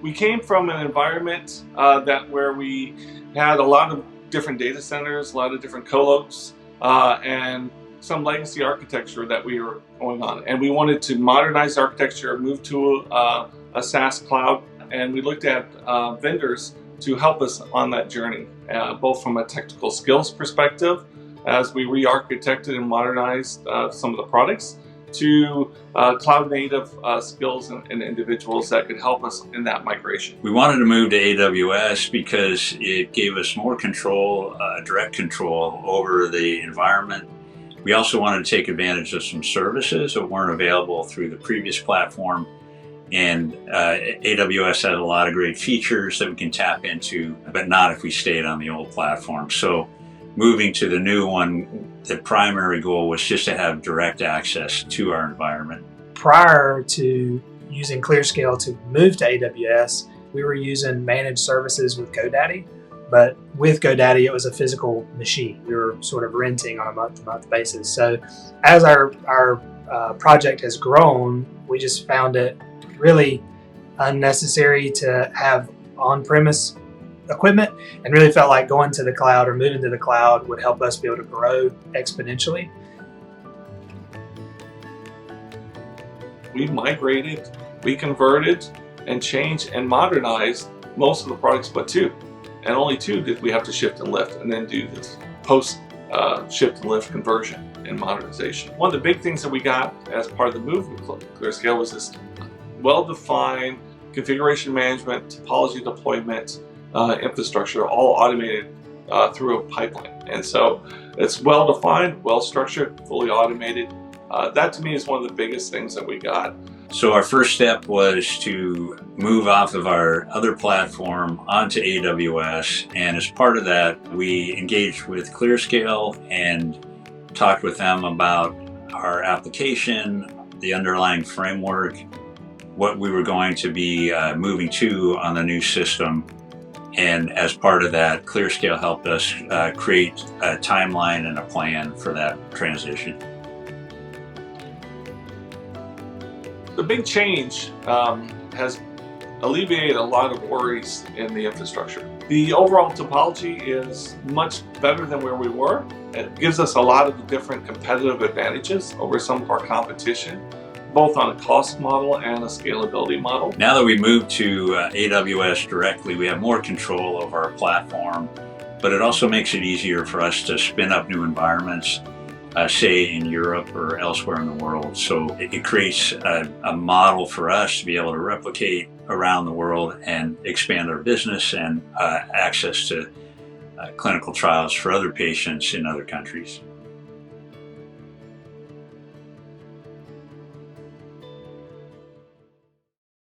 We came from an environment where we had a lot of different data centers, a lot of different colos, and some legacy architecture that we were going on. And we wanted to modernize architecture, move to a SaaS cloud, and we looked at vendors to help us on that journey, both from a technical skills perspective, as we re-architected and modernized some of the products, to cloud native skills and individuals that could help us in that migration. We wanted to move to AWS because it gave us more control, direct control over the environment. We also wanted to take advantage of some services that weren't available through the previous platform. And AWS had a lot of great features that we can tap into, but not if we stayed on the old platform. So moving to the new one, the primary goal was just to have direct access to our environment. Prior to using ClearScale to move to AWS, we were using managed services with GoDaddy, but with GoDaddy, it was a physical machine. We were sort of renting on a month-to-month basis. So as our project has grown, we just found it really unnecessary to have on-premise equipment, and really felt like going to the cloud or moving to the cloud would help us be able to grow exponentially. We migrated, we converted, and changed and modernized most of the products but two. And only two did we have to shift and lift and then do this post shift and lift conversion and modernization. One of the big things that we got as part of the move with ClearScale was this well-defined configuration management, topology deployment, infrastructure, all automated through a pipeline. And so it's well-defined, well-structured, fully automated. That to me is one of the biggest things that we got. So our first step was to move off of our other platform onto AWS. And as part of that, we engaged with ClearScale and talked with them about our application, the underlying framework, what we were going to be moving to on the new system. And as part of that, ClearScale helped us create a timeline and a plan for that transition. The big change has alleviated a lot of worries in the infrastructure. The overall topology is much better than where we were. It gives us a lot of different competitive advantages over some of our competition, both on a cost model and a scalability model. Now that we moved to AWS directly, we have more control over our platform, but it also makes it easier for us to spin up new environments, say in Europe or elsewhere in the world. So it creates a model for us to be able to replicate around the world and expand our business and access to clinical trials for other patients in other countries.